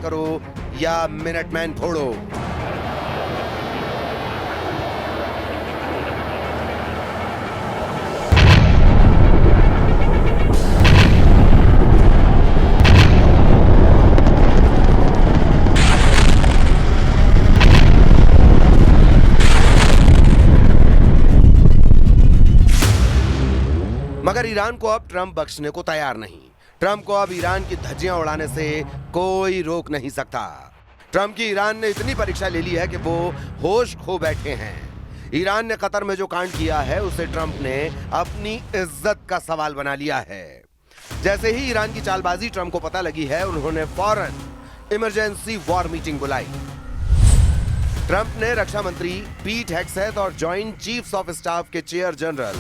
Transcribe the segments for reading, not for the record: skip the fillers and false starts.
करो या मिनटमैन फोड़ो। मगर ईरान को अब ट्रंप बख्शने को तैयार नहीं। ट्रंप को अब ईरान की धज्जियां उड़ाने से कोई रोक नहीं सकता। ट्रंप की ईरान ने इतनी परीक्षा ले ली है कि वो होश खो बैठे हैं। ईरान ने कतर में जो कांड किया है उसे ट्रंप ने अपनी इज्जत का सवाल बना लिया है। जैसे ही ईरान की चालबाजी ट्रंप को पता लगी है, उन्होंने फौरन इमरजेंसी वॉर मीटिंग बुलाई। ट्रंप ने रक्षा मंत्री पीट हेग्सेथ और जॉइंट चीफ्स ऑफ स्टाफ के चेयर जनरल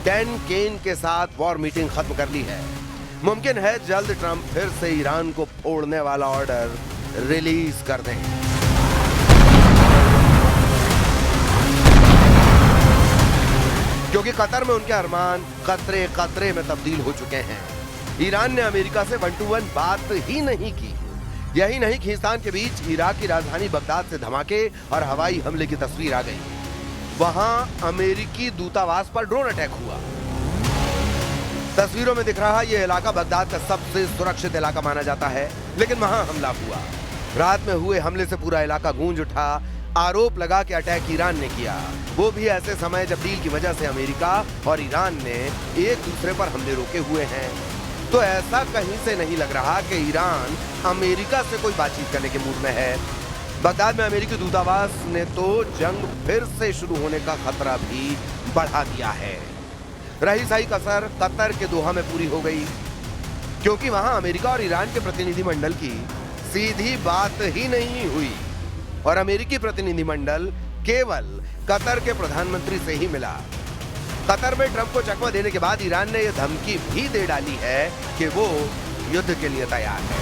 डैन केन के साथ वॉर मीटिंग खत्म कर ली है। मुमकिन है जल्द ट्रंप फिर से ईरान को फोड़ने वाला ऑर्डर रिलीज कर दें। क्योंकि कतर में उनके अरमान कतरे कतरे में तब्दील हो चुके हैं। ईरान ने अमेरिका से 1 to 1 बात ही नहीं की। यही नहीं, खींचतान के बीच इराक की राजधानी बगदाद से धमाके और हवाई हमले की तस्वीर आ गई। वहां अमेरिकी दूतावास पर ड्रोन अटैक हुआ। तस्वीरों में दिख रहा यह इलाका बगदाद का सबसे सुरक्षित इलाका माना जाता है, लेकिन वहां हमला हुआ। रात में हुए हमले से पूरा इलाका गूंज उठा। आरोप लगा कि अटैक ईरान ने किया, वो भी ऐसे समय जब डील की वजह से अमेरिका और ईरान ने एक दूसरे पर हमले रोके हुए हैं। तो ऐसा कहीं से नहीं लग रहा कि ईरान अमेरिका से कोई बातचीत करने के मूड में है। बगदाद में अमेरिकी दूतावास ने तो जंग फिर से शुरू होने का खतरा भी बढ़ा दिया है। रही सही कसर कतर के दोहा में पूरी हो गई, क्योंकि वहां अमेरिका और ईरान के प्रतिनिधिमंडल की सीधी बात ही नहीं हुई और अमेरिकी प्रतिनिधिमंडल केवल कतर के प्रधानमंत्री से ही मिला। कतर में ट्रंप को चकमा देने के बाद ईरान ने यह धमकी भी दे डाली है कि वो युद्ध के लिए तैयार है।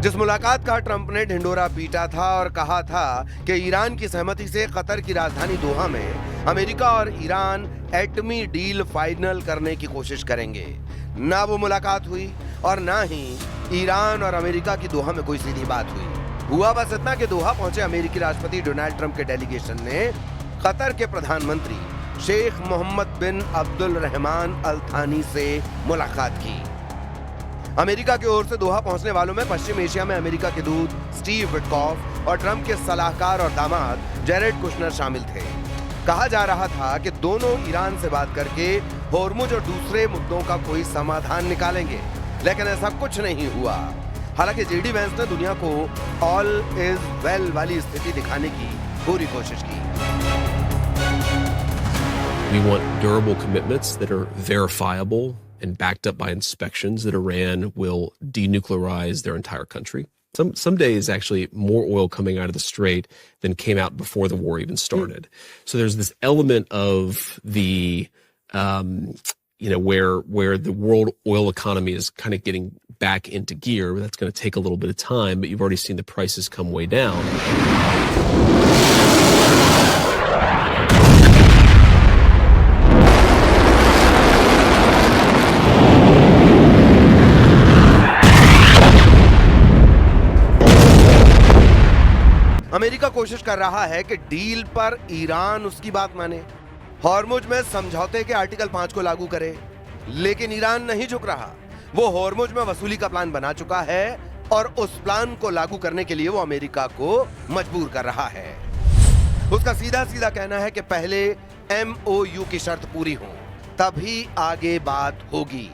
जिस मुलाकात का ट्रंप ने ढिंडोरा पीटा था और कहा था कि ईरान की सहमति से कतर की राजधानी दोहा में अमेरिका और ईरान एटमी डील फाइनल करने की कोशिश करेंगे, ना वो मुलाकात हुई और ना ही ईरान और अमेरिका की दोहा में कोई सीधी बात हुई। हुआ बस इतना कि दोहा पहुंचे अमेरिकी राष्ट्रपति डोनाल्ड ट्रंप के डेलीगेशन ने कतर के प्रधानमंत्री शेख मोहम्मद बिन अब्दुल रहमान अल थानी से मुलाकात की। अमेरिका की ओर से दोहा पहुंचने वालों में पश्चिम एशिया में अमेरिका के दूत स्टीव विटकॉफ और ट्रंप के सलाहकार और दामाद जेरेड कुशनर शामिल थे। कहा जा रहा था कि दोनों ईरान से बात करके होर्मुज और दूसरे मुद्दों का कोई समाधान निकालेंगे, लेकिन ऐसा कुछ नहीं हुआ। हालांकि जेडी वेंस ने दुनिया को ऑल इज वेल वाली स्थिति दिखाने की पूरी कोशिश की। We want durable commitments that are verifiable and backed up by inspections that Iran will denuclearize their entire country. Some days, actually, more oil coming out of the Strait than came out before the war even started. So there's this element of the, where the world oil economy is kind of getting back into gear. That's going to take a little bit of time, but you've already seen the prices come way down. America कोशिश कर रहा है कि deal पर Iran उसकी बात माने, Hormuz में समझौते के आर्टिकल 5 को लागू करे, लेकिन ईरान नहीं झुक रहा। वो हॉर्मुज में वसूली का प्लान बना चुका है और उस प्लान को लागू करने के लिए वो अमेरिका को मजबूर कर रहा है। उसका सीधा सीधा कहना है कि पहले MOU की शर्त पूरी हो, तभी आगे बात होगी।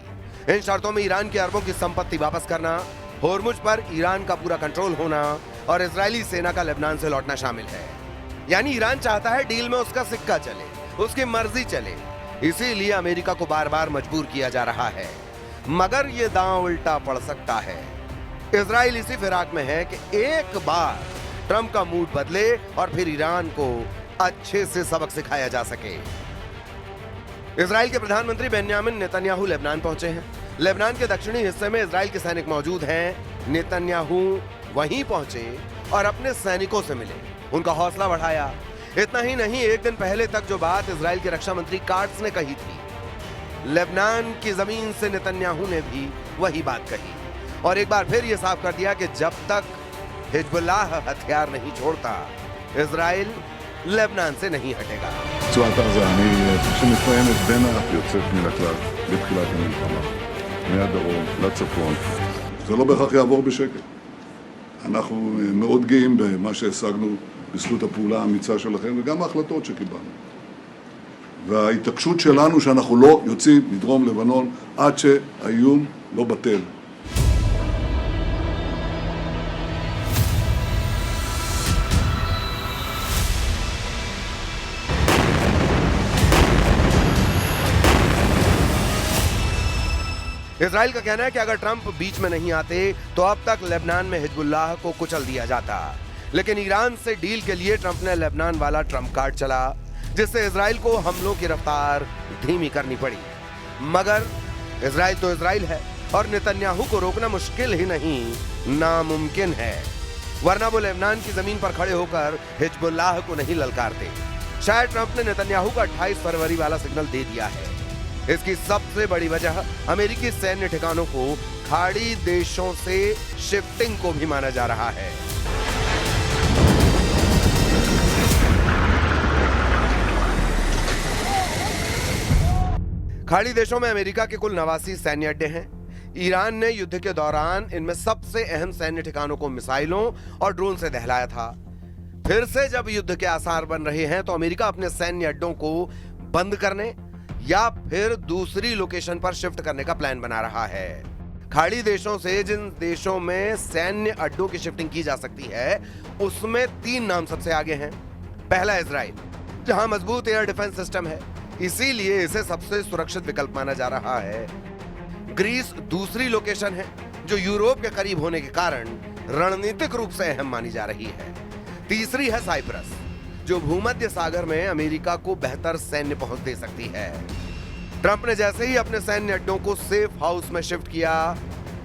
इन शर्तों में ईरान के अरबों की संपत्ति वापस करना, हॉर्मुज पर ईरान का पूरा कंट्रोल होना और इजरायली सेना का लेबनान से लौटना शामिल है। यानी ईरान चाहता है डील में उसका सिक्का चले, उसकी मर्जी चले। इसीलिए अमेरिका को बार बार मजबूर किया जा रहा है। मगर ये दांव उल्टा पड़ सकता है। इजराइल इसी फिराक में है कि एक बार ट्रंप का मूड बदले और फिर ईरान को अच्छे से सबक सिखाया जा सके। इजराइल के प्रधानमंत्री बेन्यामिन नेतन्याहू लेबनान पहुंचे हैं। लेबनान के दक्षिणी हिस्से में इजराइल के सैनिक मौजूद हैं। नेतन्याहू वहीं पहुंचे और अपने सैनिकों से मिले, उनका हौसला बढ़ाया। इतना ही नहीं, एक दिन पहले तक जो बात इजराइल के रक्षा मंत्री काट्स ने कही थी, लेबनान की जमीन से नेतन्याहू ने भी वही बात कही और एक बार फिर यह साफ कर दिया कि जब तक हिजबुल्लाह हथियार नहीं छोड़ता, इजराइल लेबनान से नहीं हटेगा। רצועת עזה, שמתקיימת בין היוצאת מן הכלל בתחילת המלחמה, מהדרום לצפון. זה לא בהכרח יעבור בשקט. אנחנו מאוד גאים במה שהשגנו בזכות הפעולה האמיצה שלכם וגם ההחלטות שקיבלנו. וההתעקשות שלנו שאנחנו לא יוצאים מדרום לבנון עד שהאיום לא בטל. इजराइल का कहना है कि अगर ट्रंप बीच में नहीं आते तो अब तक लेबनान में हिजबुल्लाह को कुचल दिया जाता, लेकिन ईरान से डील के लिए ट्रंप ने लेबनान वाला ट्रंप कार्ड चला, जिससे इजराइल को हमलों की रफ्तार धीमी करनी पड़ी। मगर इजराइल तो इजराइल है और नेतन्याहू को रोकना मुश्किल ही नहीं, नामुमकिन है, वरना वो लेबनान की जमीन पर खड़े होकर हिजबुल्लाह को नहीं ललकारते। शायद ट्रंप ने नेतन्याहू का 28 फरवरी वाला सिग्नल दे दिया है। इसकी सबसे बड़ी वजह अमेरिकी सैन्य ठिकानों को खाड़ी देशों से शिफ्टिंग को भी माना जा रहा है। खाड़ी देशों में अमेरिका के कुल 89 सैन्य अड्डे हैं। ईरान ने युद्ध के दौरान इनमें सबसे अहम सैन्य ठिकानों को मिसाइलों और ड्रोन से दहलाया था। फिर से जब युद्ध के आसार बन रहे हैं तो अमेरिका अपने सैन्य अड्डों को बंद करने या फिर दूसरी लोकेशन पर शिफ्ट करने का प्लान बना रहा है। खाड़ी देशों से जिन देशों में सैन्य अड्डों की शिफ्टिंग की जा सकती है, उसमें 3 नाम सबसे आगे हैं। पहला इजराइल, जहां मजबूत एयर डिफेंस सिस्टम है, इसीलिए इसे सबसे सुरक्षित विकल्प माना जा रहा है। ग्रीस दूसरी लोकेशन है, जो यूरोप के करीब होने के कारण रणनीतिक रूप से अहम मानी जा रही है। तीसरी है साइप्रस, जो भूमध्य सागर में अमेरिका को बेहतर सैन्य पहुंच दे सकती है। ट्रंप ने जैसे ही अपने सैन्य अड्डों को सेफ हाउस में शिफ्ट किया,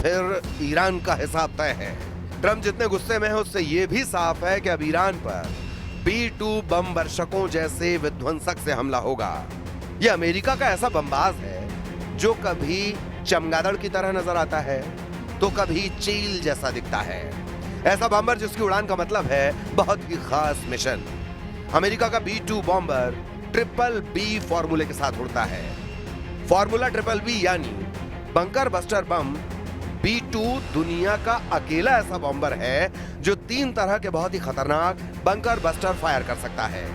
फिर ईरान का हिसाब तय है। ट्रंप जितने गुस्से में है, उससे यह भी साफ है कि अब ईरान पर B-2 बम वर्षकों जैसे विध्वंसक से हमला होगा। यह अमेरिका का ऐसा बमबाज है जो कभी चमगादड़ की तरह नजर आता है तो कभी चील जैसा दिखता है। ऐसा बम्बर जिसकी उड़ान का मतलब है बहुत ही खास मिशन। अमेरिका का B-2 बॉम्बर BBB फॉर्मूले के साथ उड़ता है। फॉर्मूला BBB यानी बंकर बस्टर बम B-2 दुनिया का अकेला ऐसा बॉम्बर है जो 3 तरह के बहुत ही खतरनाक बंकर बस्टर फायर कर सकता है।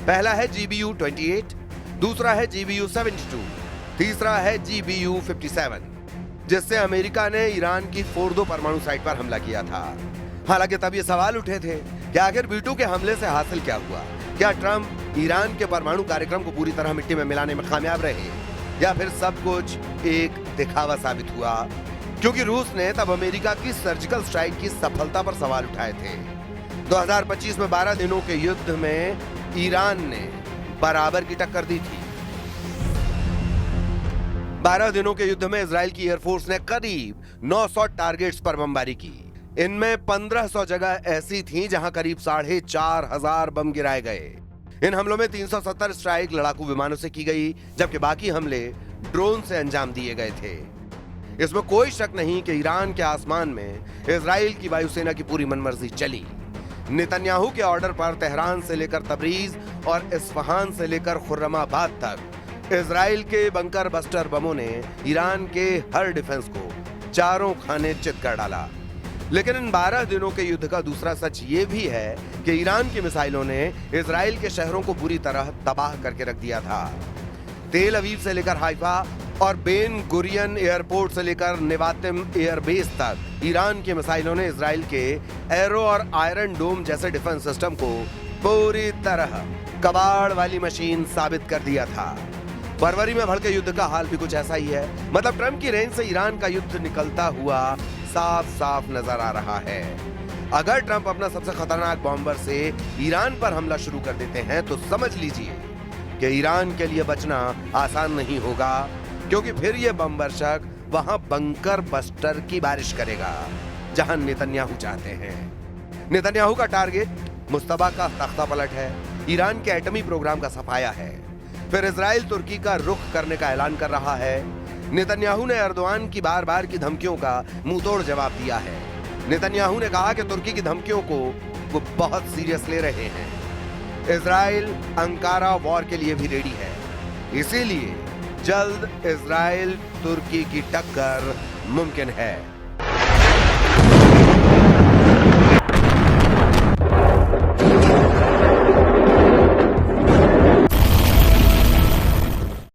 पहला है GBU-28, दूसरा है GBU-72, तीसरा है GBU-57, जिससे अमेरिका ने ईरान की फोर्दो परमाणु साइट पर हमला किया था। हालांकि तब ये सवाल उठे थे कि आखिर B-2 के हमले से हासिल क्या हुआ? क्या ट्रंप ईरान के परमाणु कार्यक्रम को पूरी तरह मिट्टी में मिलाने में कामयाब रहे या फिर सब कुछ एक दिखावा साबित हुआ? क्योंकि रूस ने तब अमेरिका की सर्जिकल स्ट्राइक की सफलता पर सवाल उठाए थे। 2025 में 12 दिनों के युद्ध में ईरान ने बराबर की टक्कर दी थी। 12 दिनों के युद्ध में इजराइल की एयरफोर्स ने करीब 900 टारगेट्स पर बमबारी की। इनमें 1500 जगह ऐसी थीं जहां करीब 4500 बम गिराए गए। इन हमलों में 370 स्ट्राइक लड़ाकू विमानों से की गई, जबकि बाकी हमले ड्रोन से अंजाम दिए गए थे। इसमें कोई शक नहीं कि ईरान के आसमान में इजराइल की वायुसेना की पूरी मनमर्जी चली। नेतन्याहू के ऑर्डर पर तेहरान से लेकर तबरीज और इस्फहान से लेकर खुर्रमाबाद तक इजराइल के बंकर बस्टर बमों ने ईरान के हर डिफेंस को चारों खाने चित कर डाला। लेकिन इन 12 दिनों के युद्ध का दूसरा सच ये भी है कि ईरान की मिसाइलों ने इजराइल के शहरों को बुरी तरह तबाह करके रख दिया था। तेल अवीव से लेकर हाइफा और बेन गुरियन एयरपोर्ट से लेकर नेवातिम एयरबेस तक ईरान की मिसाइलों ने इजराइल के एरो और आयरन डोम जैसे डिफेंस सिस्टम को पूरी तरह कबाड़ वाली मशीन साबित कर दिया था। फरवरी में भड़के युद्ध का हाल भी कुछ ऐसा ही है। मतलब ट्रंप की रेंज से ईरान का युद्ध निकलता हुआ साफ साफ नजर आ रहा है। अगर ट्रंप अपना सबसे खतरनाक बॉम्बर से ईरान पर हमला शुरू कर देते हैं तो समझ लीजिए कि ईरान के लिए बचना आसान नहीं होगा, क्योंकि फिर यह बम्बर शक वहां बंकर बस्टर की बारिश करेगा जहां नेतन्याहू चाहते हैं। नेतन्याहू का टारगेट मुस्तफा का तख्ता पलट है, ईरान के एटमी प्रोग्राम का सफाया है, फिर इजराइल तुर्की का रुख करने का ऐलान कर रहा है। नेतन्याहू ने एर्दोआन की बार बार की धमकियों का मुंहतोड़ जवाब दिया है। नेतन्याहू ने कहा कि तुर्की की धमकियों को वो बहुत सीरियस ले रहे हैं। इजराइल अंकारा वॉर के लिए भी रेडी है, इसीलिए जल्द इजराइल तुर्की की टक्कर मुमकिन है।